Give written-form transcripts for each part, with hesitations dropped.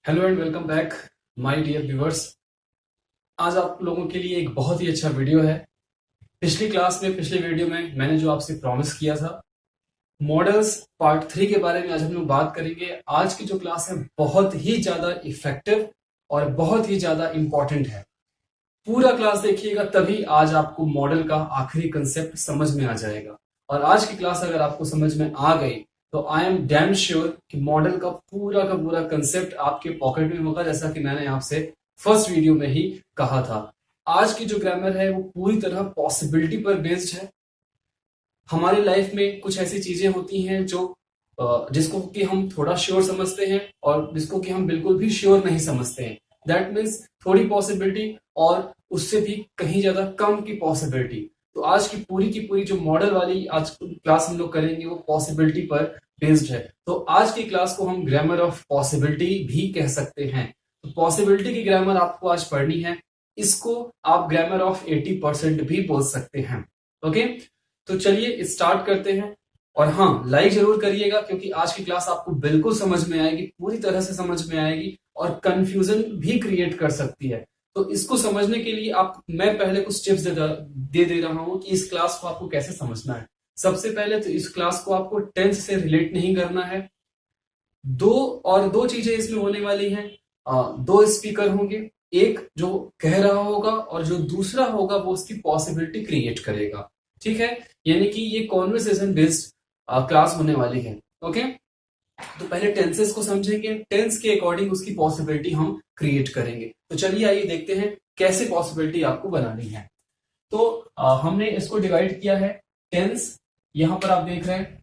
Hello and welcome back my dear viewers. आज आप लोगों के लिए एक बहुत ही अच्छा वीडियो है। पिछले वीडियो में मैंने जो आपसे प्रॉमिस किया था, मॉडल्स पार्ट 3 के बारे में आज हम लोग बात करेंगे। आज की जो क्लास है बहुत ही ज्यादा इफेक्टिव और बहुत ही ज्यादा इंपॉर्टेंट है। पूरा क्लास देखिएगा, तभी आज आपको मॉडल का आखिरी कंसेप्ट समझ में आ जाएगा। और आज की क्लास अगर आपको समझ में आ गई तो आई एम डैम श्योर कि मॉडल का पूरा कंसेप्ट आपके पॉकेट में होगा, जैसा कि मैंने आपसे फर्स्ट वीडियो में ही कहा था। आज की जो ग्रामर है वो पूरी तरह पॉसिबिलिटी पर बेस्ड है। हमारी लाइफ में कुछ ऐसी चीजें होती हैं जो जिसको कि हम थोड़ा श्योर समझते हैं और जिसको कि हम बिल्कुल भी श्योर नहीं समझते हैं। दैट मीन्स थोड़ी पॉसिबिलिटी और उससे भी कहीं ज्यादा कम की पॉसिबिलिटी। तो आज की पूरी जो मॉडल वाली आज क्लास हम लोग करेंगे वो पॉसिबिलिटी पर बेस्ड है। तो आज की क्लास को हम ग्रामर ऑफ पॉसिबिलिटी भी कह सकते हैं। तो पॉसिबिलिटी की ग्रामर आपको आज पढ़नी है। इसको आप ग्रामर ऑफ 80% भी बोल सकते हैं। ओके, तो चलिए स्टार्ट करते हैं। और हाँ, लाइक जरूर करिएगा क्योंकि आज की क्लास आपको बिल्कुल समझ में आएगी, पूरी तरह से समझ में आएगी और कंफ्यूजन भी क्रिएट कर सकती है। तो इसको समझने के लिए मैं पहले कुछ टिप्स दे रहा हूं कि इस क्लास को आपको कैसे समझना है। सबसे पहले तो इस क्लास को आपको टेंस से रिलेट नहीं करना है। दो चीजें इसमें होने वाली हैं। दो स्पीकर होंगे, एक जो कह रहा होगा और जो दूसरा होगा वो उसकी पॉसिबिलिटी क्रिएट करेगा। ठीक है, यानी कि ये कॉन्वर्सेशन बेस्ड क्लास होने वाली है। ओके, तो पहले टेंसेस को समझेंगे, टेंस के अकॉर्डिंग उसकी पॉसिबिलिटी हम क्रिएट करेंगे। तो चलिए आइए देखते हैं कैसे पॉसिबिलिटी आपको बनानी है। तो हमने इसको डिवाइड किया है टेंस। यहां पर आप देख रहे हैं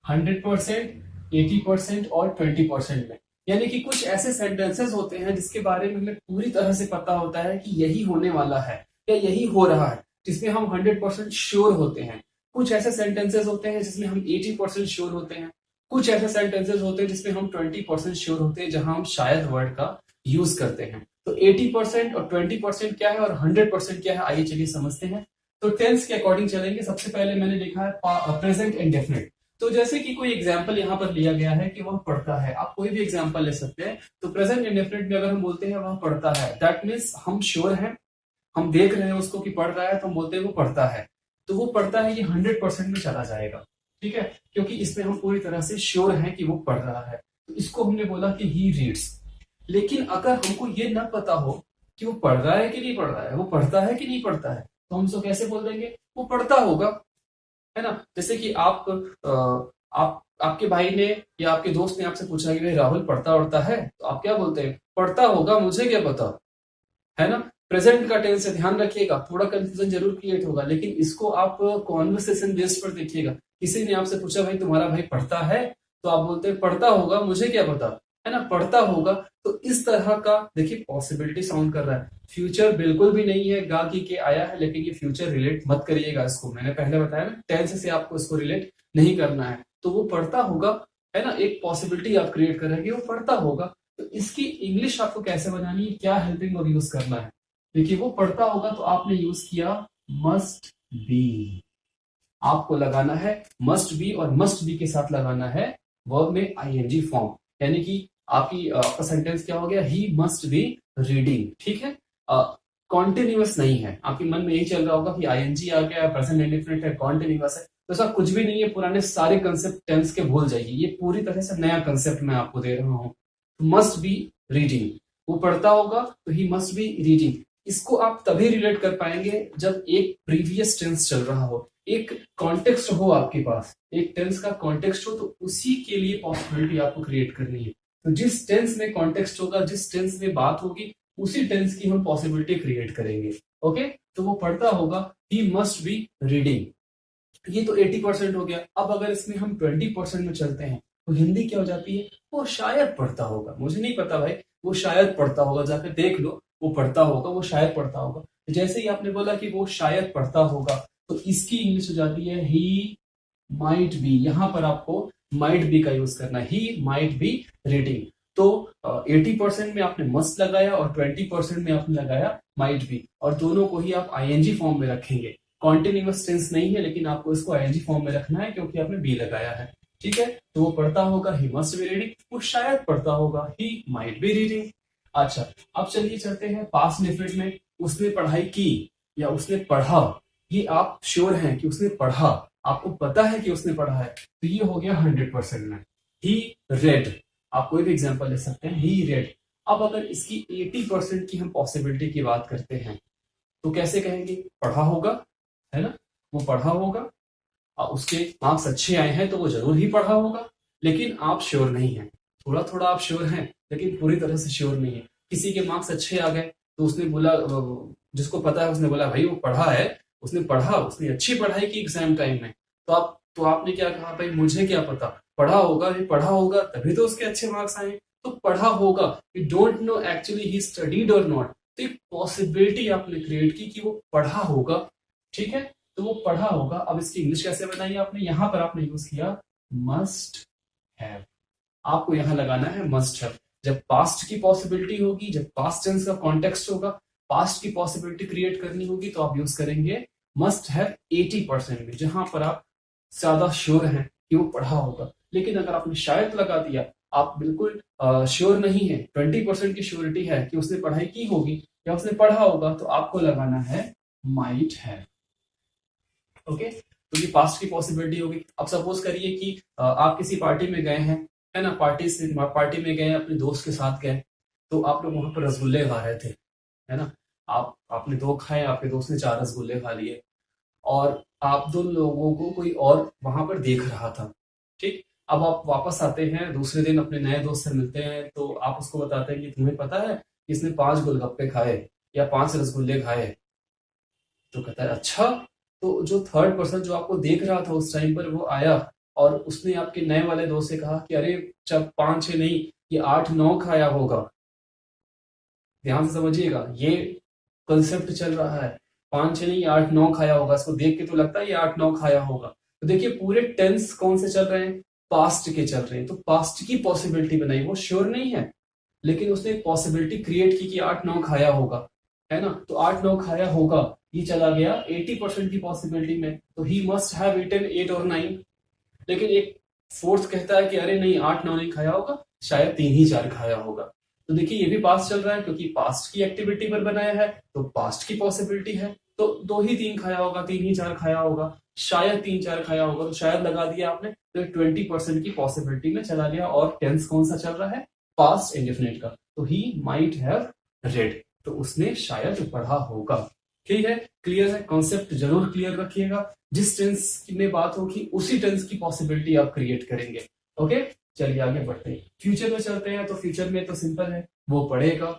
100%, 80% और 20% में। यानी कि कुछ ऐसे सेंटेंसेस होते हैं जिसके बारे में हमें पूरी तरह से पता होता है कि यही होने वाला है या यही हो रहा है, जिसमें हम 100% श्योर होते हैं। कुछ ऐसे सेंटेंसेस होते हैं जिसमें हम 80% श्योर होते हैं। कुछ ऐसे सेंटेंसेस होते हैं जिसमें हम 20% श्योर होते हैं, जहां हम शायद वर्ड का यूज करते हैं। तो 80% और 20% क्या है और 100% क्या है, आइए चलिए समझते हैं। तो टेंस के अकॉर्डिंग चलेंगे। सबसे पहले मैंने लिखा है प्रेजेंट इंडेफिनिट। तो जैसे कि कोई एग्जाम्पल यहाँ पर लिया गया है कि वह पढ़ता है, आप कोई भी एग्जाम्पल ले सकते हैं। तो प्रेजेंट इंडेफिनिट में अगर हम बोलते हैं वह पढ़ता है, दैट मीन्स हम श्योर हैं, हम देख रहे हैं उसको कि पढ़ रहा है, तो हम बोलते हैं वो पढ़ता है। तो वो पढ़ता है, ये 100% में चला जाएगा। ठीक है, क्योंकि इसमें हम पूरी तरह से श्योर हैं कि वो पढ़ रहा है। तो इसको हमने बोला कि ही रीड्स। लेकिन अगर हमको ये न पता हो कि वो पढ़ रहा है कि नहीं पढ़ रहा है, वो पढ़ता है कि नहीं पढ़ता है, तो हम उसको कैसे बोल देंगे, वो पढ़ता होगा, है ना। जैसे कि आपके भाई ने या आपके दोस्त ने आपसे पूछा कि भाई राहुल पढ़ता उड़ता है, तो आप क्या बोलते हैं, पढ़ता होगा, मुझे क्या पता, है ना। प्रेजेंट का टेंस से ध्यान रखिएगा, थोड़ा कंफ्यूजन जरूर क्रिएट होगा, लेकिन इसको आप कॉन्वर्सेशन बेस पर देखिएगा। किसी ने आपसे पूछा भाई तुम्हारा भाई पढ़ता है, तो आप बोलते हैं पढ़ता होगा, मुझे क्या पता, है ना, पढ़ता होगा। तो इस तरह का देखिए पॉसिबिलिटी साउंड कर रहा है। फ्यूचर बिल्कुल भी नहीं है, गा की के आया है, लेकिन ये फ्यूचर रिलेट मत करिएगा इसको। मैंने पहले बताया ना, टेंस से आपको इसको रिलेट नहीं करना है। तो वो पढ़ता होगा, है ना, एक पॉसिबिलिटी आप क्रिएट कर रहे हैं कि वो पढ़ता होगा। तो इसकी इंग्लिश आपको कैसे बनानी है, क्या हेल्पिंग वर्ब यूज करना है। देखिए वो पढ़ता होगा तो आपने यूज किया मस्ट बी। आपको लगाना है मस्ट बी, और मस्ट बी के साथ लगाना है वर्ब में आईएनजी फॉर्म। यानी कि आपका सेंटेंस क्या हो गया, ही मस्ट बी रीडिंग। ठीक है, कॉन्टिन्यूअस नहीं है। आपके मन में यही चल रहा होगा कि आईएनजी आ गया, प्रेजेंट इंडेफिनिट है, कॉन्टिन्यूअस है। तो ऐसा कुछ भी नहीं है। पुराने सारे कंसेप्ट टेंस के भूल जाइए, ये पूरी तरह से नया कंसेप्ट मैं आपको दे रहा हूं। मस्ट बी रीडिंग, वो पढ़ता होगा तो ही मस्ट बी रीडिंग। इसको आप तभी रिलेट कर पाएंगे जब एक प्रीवियस टेंस चल रहा हो, एक कॉन्टेक्स्ट हो आपके पास, एक टेंस का कॉन्टेक्स्ट हो, तो उसी के लिए पॉसिबिलिटी आपको क्रिएट करनी है। तो जिस टेंस में कॉन्टेक्स्ट होगा, जिस टेंस में बात होगी, उसी टेंस की हम पॉसिबिलिटी क्रिएट करेंगे। ओके, तो वो पढ़ता होगा, ही मस्ट बी रीडिंग। ये तो 80% हो गया। अब अगर इसमें हम 20% में चलते हैं तो हिंदी क्या हो जाती है, वो शायद पढ़ता होगा, मुझे नहीं पता भाई, वो शायद पढ़ता होगा, जाकर देख लो, वो पढ़ता होगा, वो शायद पढ़ता होगा। तो जैसे ही आपने बोला कि वो शायद पढ़ता होगा, तो इसकी इंग्लिश हो जाती है ही माइट बी। यहां पर आपको माइट बी का यूज करना है, ही माइट बी रीडिंग। तो 80% में आपने मस्ट लगाया और 20% में आपने लगाया माइट बी, और दोनों को ही आप आईएनजी फॉर्म में रखेंगे। कॉन्टिन्यूअस टेंस नहीं है, लेकिन आपको इसको आईएनजी फॉर्म में रखना है क्योंकि आपने बी लगाया है। ठीक है, तो वो पढ़ता होगा, ही मस्ट बी रीडिंग, वो शायद पढ़ता होगा, ही माइट बी रीडिंग। अच्छा, अब चलिए चलते हैं पास्ट डेफिनेट में। उसने पढ़ाई की या उसने पढ़ा, ये आप श्योर हैं कि उसने पढ़ा, आपको पता है कि उसने पढ़ा है, तो ये हो गया 100% में। ही रेड, आप कोई भी एग्जांपल ले सकते हैं, ही रेड। अब अगर इसकी 80% की हम पॉसिबिलिटी की बात करते हैं तो कैसे कहेंगे? पढ़ा होगा, है ना, वो पढ़ा होगा, उसके मार्क्स अच्छे आए हैं तो वो जरूर ही पढ़ा होगा, लेकिन आप श्योर नहीं है। थोड़ा थोड़ा आप श्योर हैं लेकिन पूरी तरह से श्योर नहीं है। किसी के मार्क्स अच्छे आ गए तो उसने बोला, जिसको पता है उसने बोला भाई वो पढ़ा है, उसने पढ़ा, उसने अच्छी पढ़ाई की एग्जाम टाइम में। तो आपने क्या कहा, भाई मुझे क्या पता, पढ़ा होगा, ये पढ़ा होगा तभी तो उसके अच्छे मार्क्स आए। तो पढ़ा होगा, you don't know actually he studied और नॉट, तो एक पॉसिबिलिटी आपने क्रिएट की कि वो पढ़ा होगा। ठीक है, तो वो पढ़ा होगा। अब इसकी इंग्लिश कैसे बनाई आपने? यहां पर आपने यूज किया मस्ट हैव, आपको यहां लगाना है मस्ट हैव। जब पास्ट की पॉसिबिलिटी होगी, जब पास्ट टेंस का कॉन्टेक्स्ट होगा, पास्ट की पॉसिबिलिटी क्रिएट करनी होगी, तो आप यूज करेंगे मस्ट हैव 80% में, जहां पर आप ज्यादा श्योर हैं कि वो पढ़ा होगा। लेकिन अगर आपने शायद लगा दिया, आप बिल्कुल श्योर नहीं है, 20% की श्योरिटी है कि उसने पढ़ाई की होगी या उसने पढ़ा होगा, तो आपको लगाना है माइट हैव। ओके, तो ये पास्ट की पॉसिबिलिटी होगी। अब सपोज करिए कि आप किसी पार्टी में गए हैं, है ना, पार्टी में गए, अपने दोस्त के साथ गए, तो आप लोग वहां पर रसगुल्ले खा रहे थे, है ना। आपने 2 खाए, आपके दोस्त ने 4 रसगुल्ले खा लिए, और आप दोनों लोगों को कोई और वहां पर देख रहा था। ठीक, अब आप वापस आते हैं, दूसरे दिन अपने नए दोस्त से मिलते हैं, तो आप उसको बताते हैं कि तुम्हें पता है इसने 5 गोलगप्पे खाए या 5 रसगुल्ले खाए। तो कहता है अच्छा। तो जो थर्ड पर्सन जो आपको देख रहा था उस टाइम पर, वो आया और उसने आपके नए वाले दोस्त से कहा कि अरे जब 5-6 नहीं, ये 8-9 खाया होगा। ध्यान से समझिएगा, ये कंसेप्ट चल रहा है, 5-6 नहीं 8-9 खाया होगा। इसको देख के तो लगता है ये 8-9 खाया होगा। तो देखिए पूरे टेंस कौन से चल रहे हैं? पास्ट के चल रहे हैं। तो पास्ट की पॉसिबिलिटी बनाई, वो श्योर नहीं है लेकिन उसने एक पॉसिबिलिटी क्रिएट की कि 8-9 खाया होगा, है ना। तो 8-9 खाया होगा, ये चला गया 80% की पॉसिबिलिटी में, तो ही मस्ट हैव ईटन 8 और 9। लेकिन एक फोर्थ कहता है कि अरे नहीं 8-9 नहीं खाया होगा, शायद 3 ही 4 खाया होगा। तो देखिए ये भी पास्ट चल रहा है, क्योंकि पास्ट की एक्टिविटी पर बनाया है तो पास्ट की पॉसिबिलिटी है। तो 2 ही 3 खाया होगा, 3 ही 4 खाया होगा, शायद 3-4 खाया होगा, तो शायद लगा दिया आपने, तो 20% की पॉसिबिलिटी में चला गया। और टेंस कौन सा चल रहा है? पास्ट इंडेफिनिट का। तो ही माइट हैव रेड, तो उसने शायद पढ़ा होगा। ठीक है, क्लियर है? कॉन्सेप्ट जरूर क्लियर रखिएगा। जिस टेंस में बात होगी उसी टेंस की पॉसिबिलिटी आप क्रिएट करेंगे। ओके, चलिए आगे बढ़ते हैं, फ्यूचर में चलते हैं। तो फ्यूचर में तो सिंपल है, वो पढ़ेगा,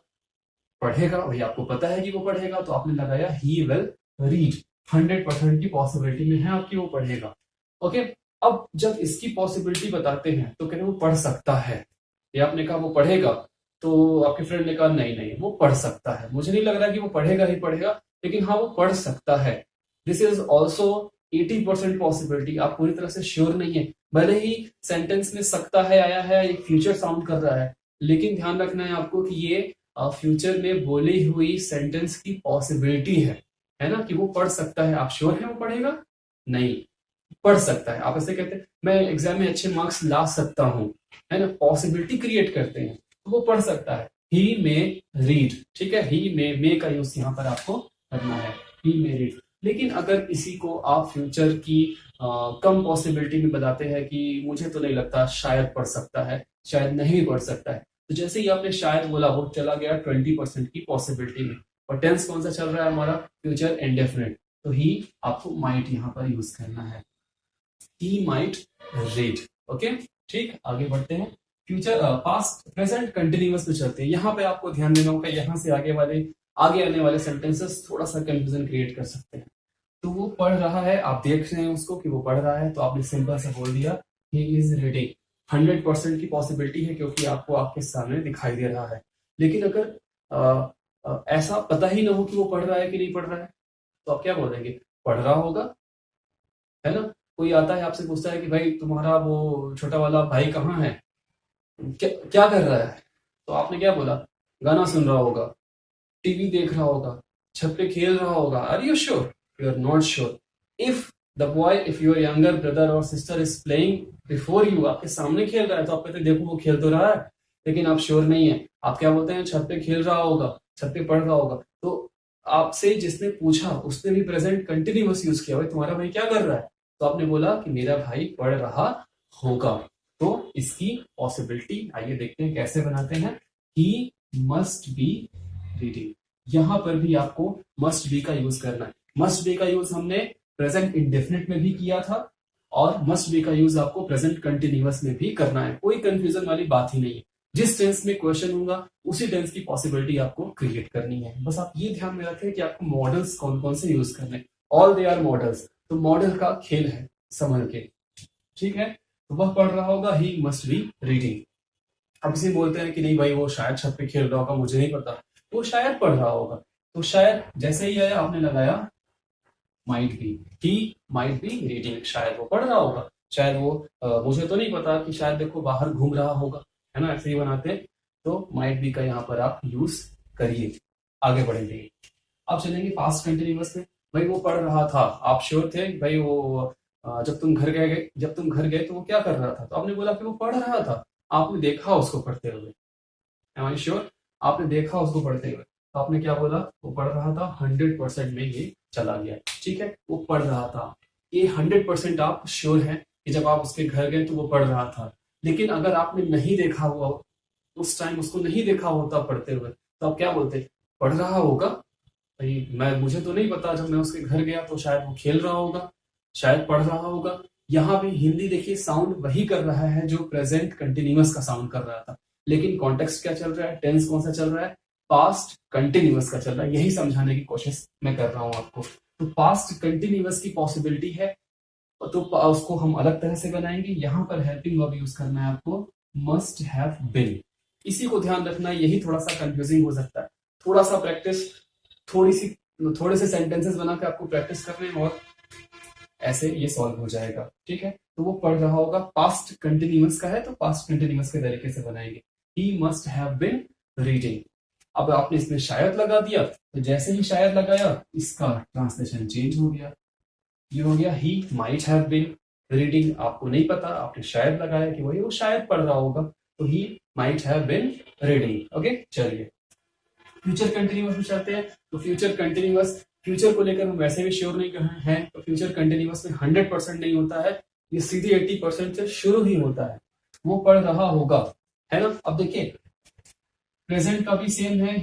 पढ़ेगा, भाई आपको पता है कि वो पढ़ेगा, तो आपने लगाया ही विल रीड। 100% की पॉसिबिलिटी में है आपकी वो पढ़ेगा। ओके, अब जब इसकी पॉसिबिलिटी बताते हैं तो कहते हैं वो पढ़ सकता है, या आपने कहा वो पढ़ेगा, तो आपके फ्रेंड ने कहा नहीं नहीं वो पढ़ सकता है, मुझे नहीं लग रहा कि वो पढ़ेगा ही पढ़ेगा, लेकिन हाँ वो पढ़ सकता है। This is also 80% possibility. आप पूरी तरह से श्योर नहीं है, भले ही सेंटेंस में सकता है आया है, एक फ्यूचर साउंड कर रहा है, लेकिन ध्यान रखना है आपको कि ये फ्यूचर में बोली हुई सेंटेंस की पॉसिबिलिटी है ना, कि वो पढ़ सकता है। आप श्योर है वो पढ़ेगा? नहीं, पढ़ सकता है। आप ऐसे कहते हैं मैं एग्जाम में अच्छे मार्क्स ला सकता हूं, है ना, पॉसिबिलिटी क्रिएट करते हैं, तो वो पढ़ सकता है। ही मे रीड, ठीक है, ही मे का यूज यहां पर आपको करना है, ही मे रीड। लेकिन अगर किसी को आप फ्यूचर की कम पॉसिबिलिटी में बताते हैं कि मुझे तो नहीं लगता, शायद पढ़ सकता है, शायद नहीं पढ़ सकता है, तो जैसे ही आपने शायद बोला वो चला गया 20% की पॉसिबिलिटी में। और टेंस कौन सा चल रहा है हमारा? फ्यूचर इंडेफिनिट, तो ही आपको माइट यहां पर यूज करना है, ही माइट रीड। ओके, ठीक, आगे बढ़ते हैं। फ्यूचर पास्ट प्रेजेंट कंटिन्यूअस पे चलते हैं। यहाँ पे आपको ध्यान देना होगा, यहाँ से आगे आने वाले सेंटेंसेस थोड़ा सा कंफ्यूजन क्रिएट कर सकते हैं। तो वो पढ़ रहा है, आप देख रहे हैं उसको कि वो पढ़ रहा है, तो आपने सिंपल से बोल दिया ही इज रीडिंग। 100% की पॉसिबिलिटी है, क्योंकि आपको आपके सामने दिखाई दे रहा है। लेकिन अगर ऐसा पता ही ना हो कि वो पढ़ रहा है कि नहीं पढ़ रहा है, तो आप क्या बोलेंगे? पढ़ रहा होगा, है ना। कोई आता है आपसे पूछता है कि भाई तुम्हारा वो छोटा वाला भाई कहाँ है, क्या कर रहा है, तो आपने क्या बोला? गाना सुन रहा होगा, टीवी देख रहा होगा, छत पे खेल रहा होगा। Are you sure? You are not sure. If the boy if your younger brother और sister is playing before you, आपके सामने खेल रहा है तो आप कहते हैं देखो वो खेल तो रहा है, लेकिन आप श्योर नहीं है। आप क्या बोलते हैं, छत पे खेल रहा होगा, छत पे पढ़ रहा होगा। तो आपसे जिसने पूछा उसने भी प्रेजेंट कंटिन्यूअस यूज किया, भाई तुम्हारा भाई क्या कर रहा है, तो आपने बोला कि मेरा भाई पढ़ रहा होगा। तो इसकी पॉसिबिलिटी आइए देखते हैं कैसे बनाते हैं। ही मस्ट बी रीडिंग, यहां पर भी आपको मस्ट बी का यूज करना है। मस्ट बी का यूज हमने प्रेजेंट इंडेफिनिट में भी किया था और मस्ट बी का यूज आपको प्रेजेंट कंटिन्यूअस में भी करना है। कोई कंफ्यूजन वाली बात ही नहीं है। जिस टेंस में क्वेश्चन होगा उसी टेंस की पॉसिबिलिटी आपको क्रिएट करनी है। बस आप ये ध्यान में रखें कि आपको मॉडल्स कौन कौन से यूज करने, ऑल दे आर मॉडल्स। तो मॉडल का खेल है समझ के, ठीक है। तो वह पढ़ रहा होगा, ही मस्ट बी रीडिंग। अब इसे बोलते हैं कि नहीं भाई वो शायद छत पे खेल रहा होगा, मुझे नहीं पता, वो शायद पढ़ रहा होगा। तो शायद जैसे ही आया आपने लगाया might be, he might be reading, शायद वो पढ़ रहा होगा, शायद वो मुझे तो नहीं पता कि शायद देखो बाहर घूम रहा होगा, है ना, ऐसे ही बनाते हैं। तो माइट बी का यहाँ पर आप यूज करिए। आगे बढ़ेंगे, अब चलेंगे पास्ट कंटिन्यूअस में। भाई वो पढ़ रहा था, आप श्योर थे भाई वो जब तुम घर गए तो वो क्या कर रहा था, तो आपने बोला कि वो पढ़ रहा था। आपने देखा उसको पढ़ते हुए, एम आई श्योर, आपने देखा उसको पढ़ते हुए, तो आपने क्या बोला, वो पढ़ रहा था। 100% में ये चला गया, ठीक है, वो पढ़ रहा था। ये 100% आप श्योर हैं कि जब आप उसके घर गए तो वो पढ़ रहा था। लेकिन अगर आपने नहीं देखा हुआ, उस टाइम उसको नहीं देखा होता पढ़ते हुए, तो आप क्या बोलते, पढ़ रहा होगा भाई, मुझे तो नहीं पता, जब मैं उसके घर गया तो शायद वो खेल रहा होगा, शायद पढ़ रहा होगा। यहाँ भी हिंदी देखिए साउंड वही कर रहा है जो प्रेजेंट कंटिन्यूअस का साउंड कर रहा था, लेकिन कॉन्टेक्स्ट क्या चल रहा है, टेंस कौन सा चल रहा है, पास्ट कंटिन्यूअस का चल रहा है। यही समझाने की कोशिश मैं कर रहा हूं आपको। तो पास्ट कंटिन्यूअस की पॉसिबिलिटी है, तो उसको हम अलग तरह से बनाएंगे। यहाँ पर हेल्पिंग वर्ब यूज करना है आपको, मस्ट हैव बीन। इसी को ध्यान रखना, यही थोड़ा सा कंफ्यूजिंग हो सकता है। थोड़ा सा प्रैक्टिस, थोड़े से सेंटेंसेस बना के आपको प्रैक्टिस करने हैं और ऐसे ये सॉल्व हो जाएगा, ठीक है। तो वो पढ़ रहा होगा, पास्ट कंटिन्यूअस का है तो पास्ट कंटिन्यूअस के तरीके से बनाएंगे। He must have been reading. अब आपने इसमें शायद लगा दिया, तो जैसे ही शायद लगाया इसका ट्रांसलेशन चेंज हो गया, ये हो गया he might have been reading. आपको नहीं पता, आपने शायद लगाया कि वही वो शायद पढ़ रहा होगा, तो he might have been reading. Okay, चलिए फ्यूचर कंटिन्यूअस में चलते हैं। तो फ्यूचर कंटिन्यूअस, फ्यूचर को लेकर हम वैसे भी श्योर नहीं हैं, तो फ्यूचर कंटिन्यूअस में 100% नहीं होता है, ये सीधे 80% से शुरू ही होता है। वो पढ़ रहा होगा, है ना। अब देखिए प्रेजेंट का भी सेम है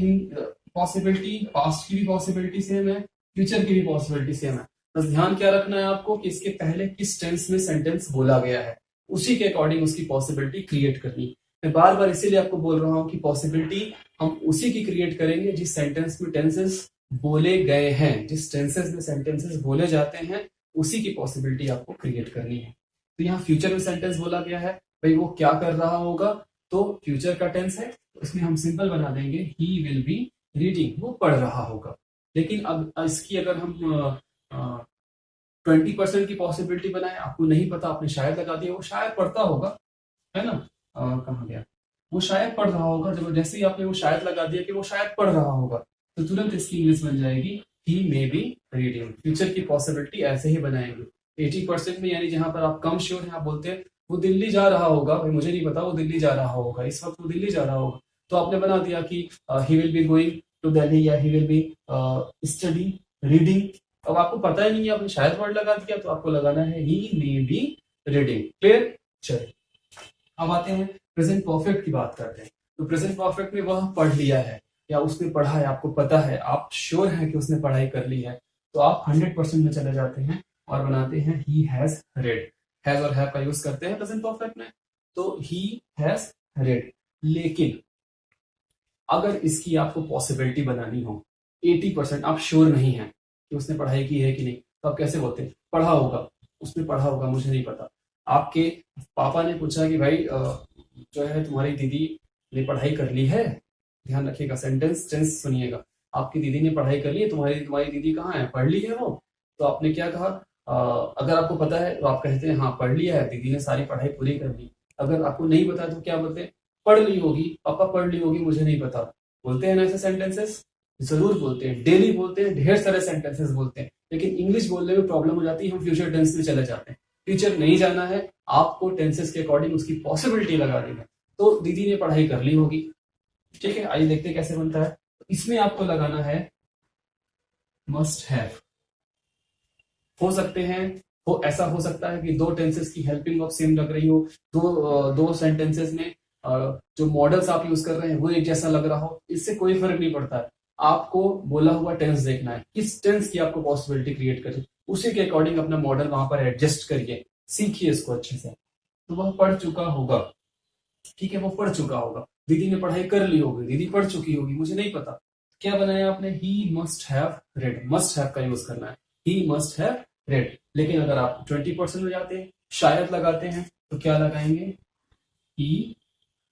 पॉसिबिलिटी, पास्ट की भी पॉसिबिलिटी सेम है, फ्यूचर की भी पॉसिबिलिटी सेम है। बस ध्यान क्या रखना है आपको कि इसके पहले किस टेंस में सेंटेंस बोला गया है, उसी के अकॉर्डिंग उसकी पॉसिबिलिटी क्रिएट करनी। मैं बार बार इसीलिए आपको बोल रहा हूं कि पॉसिबिलिटी हम उसी की क्रिएट करेंगे जिस सेंटेंस में टेंसेस बोले गए हैं, जिस टेंसेस में सेंटेंसेस बोले जाते हैं उसी की पॉसिबिलिटी आपको क्रिएट करनी है। तो यहाँ फ्यूचर में सेंटेंस बोला गया है, भाई वो क्या कर रहा होगा, तो फ्यूचर का टेंस है, उसमें हम सिंपल बना देंगे ही विल बी रीडिंग, वो पढ़ रहा होगा। लेकिन अब इसकी अगर हम 20% की पॉसिबिलिटी बनाए, आपको नहीं पता, आपने शायद लगा दिया, वो शायद पढ़ता होगा, है ना। कहाँ गया, वो शायद पढ़ रहा होगा। जब जैसे ही आपने वो शायद लगा दिया कि वो शायद पढ़ रहा होगा, तो तुरंत इसकी इंग्लिश बन जाएगी ही मे बी रीडिंग। फ्यूचर की पॉसिबिलिटी ऐसे ही बनाएंगे 80% में, यानी जहां पर आप कम श्योर हैं, आप बोलते हैं वो दिल्ली जा रहा होगा, भाई मुझे नहीं पता, वो दिल्ली जा रहा होगा, इस वक्त वो दिल्ली जा रहा होगा, तो आपने बना दिया कि he will be going to Delhi या he will be study reading. अब आपको पता ही नहीं है, आपने शायद वर्ड लगा दिया, तो आपको लगाना है ही मे बी रीडिंग। क्लियर, चलिए अब आते हैं प्रेजेंट परफेक्ट की बात करते हैं। तो प्रेजेंट परफेक्ट में वह पढ़ लिया है या उसने पढ़ा है, आपको पता है, आप श्योर हैं कि उसने पढ़ाई कर ली है, तो आप 100% में चले जाते हैं और बनाते हैं ही हैज रेड। हैज और हैव का यूज करते हैं प्रेजेंट परफेक्ट में, तो ही हैज रेड। लेकिन अगर इसकी आपको पॉसिबिलिटी बनानी हो, 80% आप श्योर नहीं है कि उसने पढ़ाई की है कि नहीं, तो आप कैसे बोलते हैं, पढ़ा होगा, उसने पढ़ा होगा, मुझे नहीं पता। आपके पापा ने पूछा कि भाई जो है तुम्हारी दीदी ने पढ़ाई कर ली है, ध्यान रखिएगा, सेंटेंस टेंस सुनिएगा, आपकी दीदी ने पढ़ाई कर ली है, तुम्हारी दीदी कहाँ है, पढ़ ली है वो, तो आपने क्या कहा, अगर आपको पता है तो आप कहते हैं हाँ पढ़ लिया है, दीदी ने सारी पढ़ाई पूरी कर ली। अगर आपको नहीं पता तो क्या बोलते हैं, पढ़ ली होगी, पापा पढ़ ली होगी, मुझे नहीं पता। बोलते हैं ना ऐसे सेंटेंसेस, जरूर बोलते हैं, डेली बोलते हैं, ढेर सारे सेंटेंसेस बोलते हैं। लेकिन इंग्लिश बोलने में प्रॉब्लम हो जाती है, हम फ्यूचर टेंस में चले जाते हैं। फ्यूचर नहीं जाना है, आपको टेंसेस के अकॉर्डिंग उसकी पॉसिबिलिटी लगानी है। तो दीदी ने पढ़ाई कर ली होगी, ठीक है, आइए देखते हैं कैसे बनता है। इसमें आपको लगाना है मस्ट हैव। हो सकते हैं, वो ऐसा हो सकता है कि दो टेंसेस की हेल्पिंग ऑफ सेम लग रही हो, दो सेंटेंसेस में जो मॉडल्स आप यूज कर रहे हैं वो एक जैसा लग रहा हो, इससे कोई फर्क नहीं पड़ता है। आपको बोला हुआ टेंस देखना है, किस टेंस की आपको पॉसिबिलिटी क्रिएट करें, उसी के अकॉर्डिंग अपना मॉडल वहां पर एडजस्ट करिए, सीखिए इसको अच्छे से। तो वह पढ़ चुका होगा, ठीक है, वो पढ़ चुका होगा। दीदी ने पढ़ाई कर ली होगी, दीदी पढ़ चुकी होगी, मुझे नहीं पता। क्या बनाया आपने? ही must have read. Must have का यूज करना है, ही मस्ट हैव रेड। लेकिन अगर आप 20% में जाते हैं, शायद लगाते हैं, तो क्या लगाएंगे? ही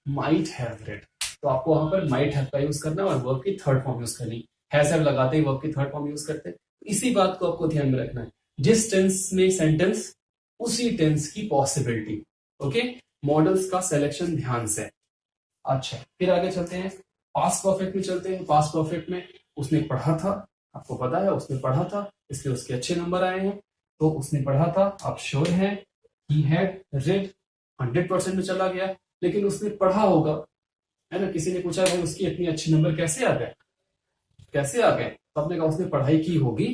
माइट हैव रेड। तो आपको वहां पर माइट हैव का यूज करना और वर्ब की थर्ड फॉर्म यूज करनी। हैज हैव लगाते ही वर्ब की थर्ड फॉर्म यूज करते हैं। इसी बात को आपको ध्यान में रखना है, जिस टेंस में सेंटेंस उसी टेंस की पॉसिबिलिटी। ओके, मॉडल्स का सिलेक्शन ध्यान से। अच्छा, फिर आगे चलते हैं, पास्ट परफेक्ट में चलते हैं। पास्ट परफेक्ट में उसने पढ़ा था, आपको पता है उसने पढ़ा था, इसलिए उसके अच्छे नंबर आए हैं। तो उसने पढ़ा था, आप श्योर हैं। ही हैड रेड 100% में चला गया, लेकिन उसने पढ़ा होगा, है ना। किसी ने पूछा भाई उसकी इतनी अच्छे नंबर कैसे आ गए, कैसे आ गए? तो आपने कहा उसने पढ़ाई की होगी।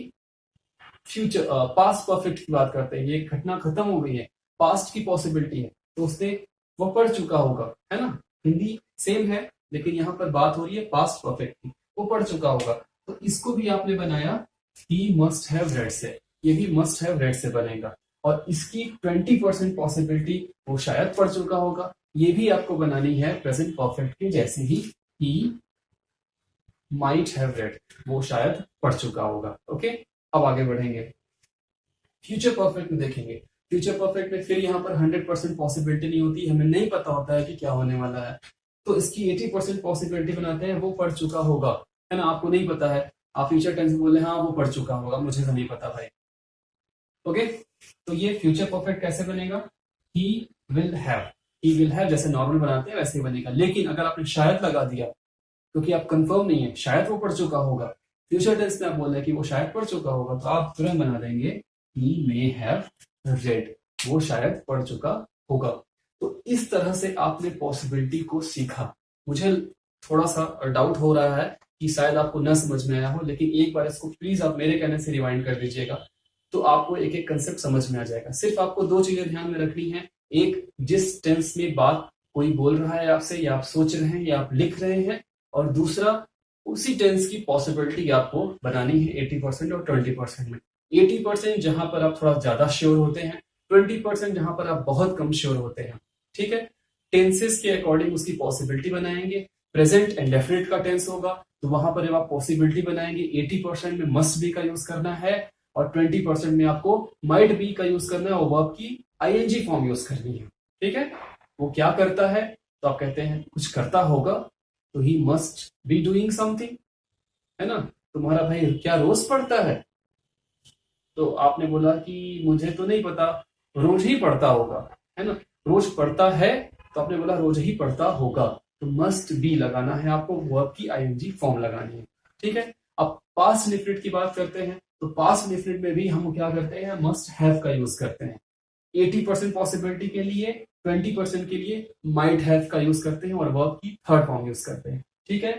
फ्यूचर पास्ट परफेक्ट की बात करते हैं, ये घटना खत्म हो गई है, पास्ट की पॉसिबिलिटी है, तो उसने वो पढ़ चुका होगा, है ना। हिंदी सेम है, लेकिन यहाँ पर बात हो रही है पास्ट परफेक्ट की, वो पढ़ चुका होगा। तो इसको भी आपने बनाया ही मस्ट हैव रेड से, ये भी मस्ट हैव रेड से बनेगा। और इसकी 20% पॉसिबिलिटी वो शायद पढ़ चुका होगा, ये भी आपको बनानी है प्रेजेंट परफेक्ट के जैसे ही माइट हैव रेड, वो शायद पढ़ चुका होगा। ओके, अब आगे बढ़ेंगे, फ्यूचर परफेक्ट में देखेंगे। फ्यूचर परफेक्ट में फिर यहाँ पर 100% पॉसिबिलिटी नहीं होती, हमें नहीं पता होता है कि क्या होने वाला है, तो इसकी 80% पॉसिबिलिटी बनाते हैं वो पढ़ चुका होगा, है ना। आपको नहीं पता है, आप फ्यूचर टेंस में बोले हाँ वो पढ़ चुका होगा, मुझे तो नहीं पता भाई। ओके, तो ये फ्यूचर परफेक्ट कैसे बनेगा? He will have, he will have जैसे नॉर्मल बनाते हैं वैसे ही बनेगा। लेकिन अगर आपने शायद लगा दिया, क्योंकि आप कंफर्म नहीं है, शायद वो पढ़ चुका होगा, फ्यूचर टेंस में आप बोल रहे हैं कि वो शायद पढ़ चुका होगा, तो आप तुरंत बना देंगे ही मे हैव रेड, वो शायद पढ़ चुका होगा। तो इस तरह से आपने पॉसिबिलिटी को सीखा। मुझे थोड़ा सा डाउट हो रहा है कि शायद आपको न समझ में आया हो, लेकिन एक बार इसको प्लीज आप मेरे कहने से रिवाइंड कर दीजिएगा, तो आपको एक एक कंसेप्ट समझ में आ जाएगा। सिर्फ आपको दो चीजें ध्यान में रखनी है, एक जिस टेंस में बात कोई बोल रहा है आपसे, या आप सोच रहे हैं या आप लिख रहे हैं, और दूसरा उसी टेंस की पॉसिबिलिटी आपको बनानी है 80% और 20% में। 80% जहां पर आप थोड़ा ज्यादा श्योर होते हैं, 20% जहां पर आप बहुत कम श्योर होते हैं, ठीक है। टेंसेस के अकॉर्डिंग उसकी पॉसिबिलिटी बनाएंगे। प्रेजेंट एंड डेफिनेट का टेंस होगा, तो वहां पर जब आप पॉसिबिलिटी बनाएंगे 80% में मस्ट बी का यूज करना है, और 20% में आपको माइट बी का यूज करना है, और वर्ब की आईएनजी फॉर्म यूज करनी है, ठीक है। वो क्या करता है, तो आप कहते हैं कुछ करता होगा, तो he must be doing something, है ना। तुम्हारा भाई क्या रोज पढ़ता है, तो आपने बोला कि मुझे तो नहीं पता, रोज ही पढ़ता होगा, है ना। रोज पढ़ता है, तो आपने बोला रोज ही पढ़ता होगा, तो मस्ट बी लगाना है आपको, वर्ब की आईएनजी फॉर्म लगानी है, ठीक है। अब पास्ट डेफिनेट की बात करते हैं, तो पास्ट डेफिनेट में भी हम क्या करते हैं, मस्ट हैव का यूज करते हैं। 80% पॉसिबिलिटी के लिए, 20% के लिए माइट हैव का यूज करते हैं, और वर्ब की थर्ड फॉर्म यूज करते हैं, ठीक है।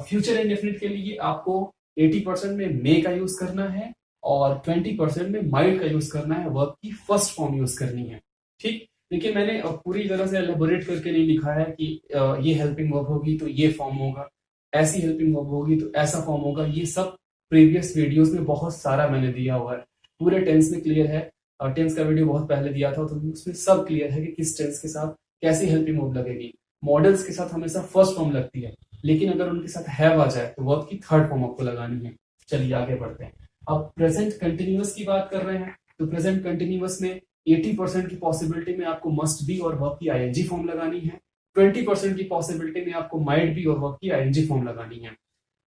फ्यूचर इंडेफिनिट के लिए आपको 80% में मे का यूज करना है, और 20% में माइट का यूज करना है, वर्ब की फर्स्ट फॉर्म यूज करनी है, ठीक। देखिए मैंने पूरी तरह से एलेबोरेट करके नहीं लिखा है कि ये हेल्पिंग वर्ब होगी तो ये फॉर्म होगा, ऐसी हेल्पिंग वर्ब होगी तो ऐसा फॉर्म होगा। ये सब प्रीवियस वीडियोस में बहुत सारा मैंने दिया हुआ है, पूरे टेंस में क्लियर है। टेंस का वीडियो बहुत पहले दिया था, तो उसमें सब क्लियर है कि किस टेंस के साथ कैसी हेल्पिंग वर्ब लगेगी। मॉडल्स के साथ हमेशा फर्स्ट फॉर्म लगती है, लेकिन अगर उनके साथ हैव आ जाए तो वर्ब की थर्ड फॉर्म आपको लगानी है। चलिए आगे बढ़ते हैं। अब प्रेजेंट कंटिन्यूअस की बात कर रहे हैं, तो प्रेजेंट कंटिन्यूअस में 80% की पॉसिबिलिटी में आपको मस्ट बी और वर्ब की आईएनजी फॉर्म लगानी है। 20% की पॉसिबिलिटी में आपको माइट बी और वर्ब की आईएनजी फॉर्म लगानी है।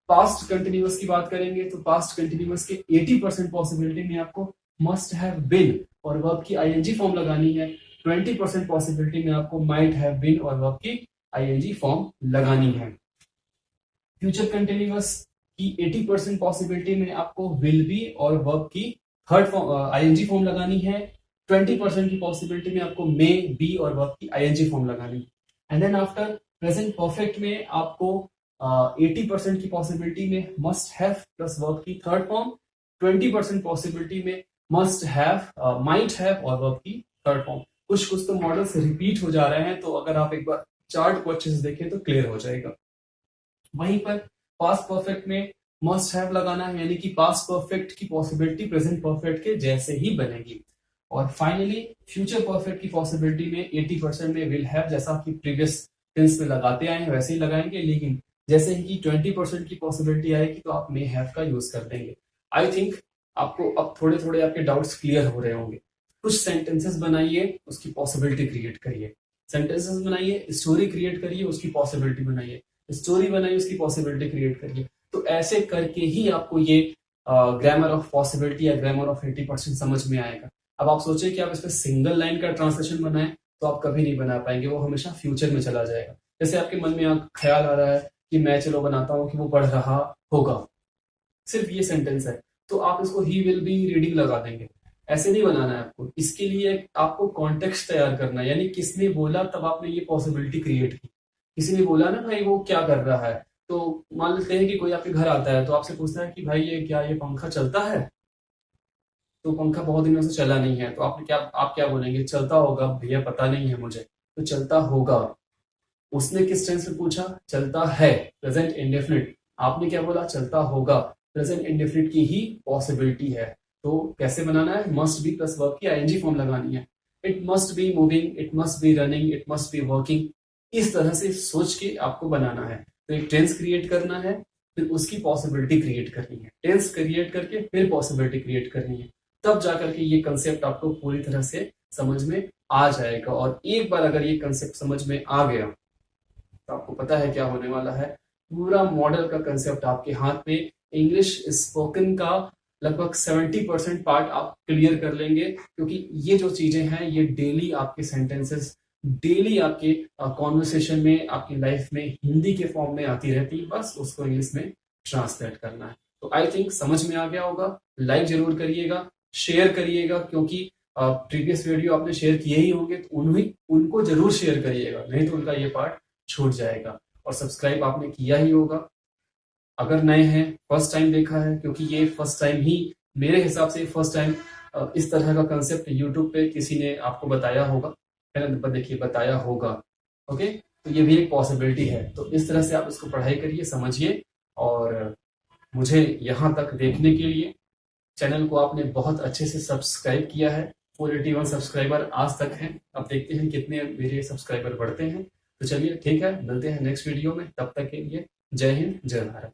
पास्ट कंटिन्यूअस की बात करेंगे, तो पास्ट कंटिन्यूअस के 80% पॉसिबिलिटी में आपको मस्ट हैव बीन और वर्ब की आईएनजी फॉर्म लगानी है। 20% पॉसिबिलिटी में आपको माइट हैव बीन और वर्ब की आईएनजी फॉर्म लगानी है। फ्यूचर कंटिन्यूअस कि 80% पॉसिबिलिटी में आपको विल बी और वर्ब की थर्ड फॉर्म आईएनजी फॉर्म लगानी है, 20% की पॉसिबिलिटी में आपको मे बी और वर्ब की आईएनजी फॉर्म लगानी है। And then after present perfect में आपको 80% की पॉसिबिलिटी में मस्ट हैव प्लस वर्ब की थर्ड फॉर्म, 20% पॉसिबिलिटी में मस्ट हैव माइट हैव और वर्ब की थर्ड फॉर्म। कुछ कुछ तो मॉडल्स रिपीट हो जा रहे हैं, तो अगर आप एक बार चार्ट को अच्छे से देखें तो क्लियर हो जाएगा। वहीं पर पास्ट परफेक्ट में मस्ट हैव लगाना है, यानी कि पास्ट परफेक्ट की पॉसिबिलिटी प्रेजेंट परफेक्ट के जैसे ही बनेगी। और फाइनली फ्यूचर परफेक्ट की पॉसिबिलिटी में 80% में विल हैव, जैसा कि प्रीवियस टेंस में लगाते आए हैं वैसे ही लगाएंगे, लेकिन जैसे ही 20% की पॉसिबिलिटी आएगी तो आप मे हैव का यूज कर देंगे। आई थिंक आपको अब थोड़े थोड़े आपके डाउट्स क्लियर हो रहे होंगे। कुछ सेंटेंसेस बनाइए, उसकी पॉसिबिलिटी क्रिएट करिए। सेंटेंसेस बनाइए, स्टोरी क्रिएट करिए, उसकी पॉसिबिलिटी बनाइए, स्टोरी बनाइए, उसकी पॉसिबिलिटी क्रिएट करिए। तो ऐसे करके ही आपको ये ग्रामर ऑफ पॉसिबिलिटी या ग्रामर ऑफ 80% समझ में आएगा। अब आप सोचिए कि आप इस पर सिंगल लाइन का ट्रांसलेशन बनाएं तो आप कभी नहीं बना पाएंगे, वो हमेशा फ्यूचर में चला जाएगा। जैसे आपके मन में ख्याल आ रहा है कि मैं चलो बनाता हूँ कि वो पढ़ रहा होगा, सिर्फ ये सेंटेंस है, तो आप इसको ही विल बी रीडिंग लगा देंगे। ऐसे नहीं बनाना है आपको। इसके लिए आपको कॉन्टेक्स्ट तैयार करना है, यानी किसने बोला तब आपने ये पॉसिबिलिटी क्रिएट की। किसी ने बोला ना भाई वो क्या कर रहा है, तो मान लेते हैं कि कोई आपके घर आता है तो आपसे पूछता है कि भाई ये पंखा चलता है, तो पंखा बहुत दिनों से चला नहीं है, तो आप क्या बोलेंगे, चलता होगा भैया, पता नहीं है मुझे, तो चलता होगा। उसने किस टेंस में पूछा, चलता है, प्रेजेंट इंडेफिनिट। आपने क्या बोला, चलता होगा, प्रेजेंट इंडेफिनिट की ही पॉसिबिलिटी है। तो कैसे बनाना है, मस्ट बी प्लस वर्ब की आईएनजी फॉर्म लगानी है। It must be moving, it must be running, it must be working. इस तरह से सोच के आपको बनाना है। तो एक टेंस क्रिएट करना है, फिर उसकी पॉसिबिलिटी क्रिएट करनी है, टेंस क्रिएट करके फिर पॉसिबिलिटी क्रिएट करनी है, तब जाकर के ये कंसेप्ट आपको पूरी तरह से समझ में आ जाएगा। और एक बार अगर ये कंसेप्ट समझ में आ गया तो आपको पता है क्या होने वाला है, पूरा मॉडल का कंसेप्ट आपके हाथ में। इंग्लिश स्पोकन का लगभग 70% पार्ट आप क्लियर कर लेंगे, क्योंकि ये जो चीजें हैं ये डेली आपके सेंटेंसेस, डेली आपके कॉन्वर्सेशन में, आपकी लाइफ में हिंदी के फॉर्म में आती रहती है, बस उसको इंग्लिश में ट्रांसलेट करना है। तो आई थिंक समझ में आ गया होगा। लाइक जरूर करिएगा, शेयर करिएगा, क्योंकि प्रीवियस वीडियो आपने शेयर किए ही होंगे, तो उनको जरूर शेयर करिएगा, नहीं तो उनका ये पार्ट छूट जाएगा। और सब्सक्राइब आपने किया ही होगा अगर नए हैं, फर्स्ट टाइम देखा है, क्योंकि ये फर्स्ट टाइम ही, मेरे हिसाब से फर्स्ट टाइम इस तरह का कंसेप्ट यूट्यूब पे किसी ने आपको बताया होगा, है ना, देखिए बताया होगा। ओके, तो ये भी एक पॉसिबिलिटी है। तो इस तरह से आप इसको पढ़ाई करिए, समझिए। और मुझे यहाँ तक देखने के लिए, चैनल को आपने बहुत अच्छे से सब्सक्राइब किया है। 481 सब्सक्राइबर आज तक हैं। अब देखते हैं कितने मेरे सब्सक्राइबर बढ़ते हैं। तो चलिए ठीक है, मिलते हैं नेक्स्ट वीडियो में, तब तक के लिए जय हिंद, जय भारत।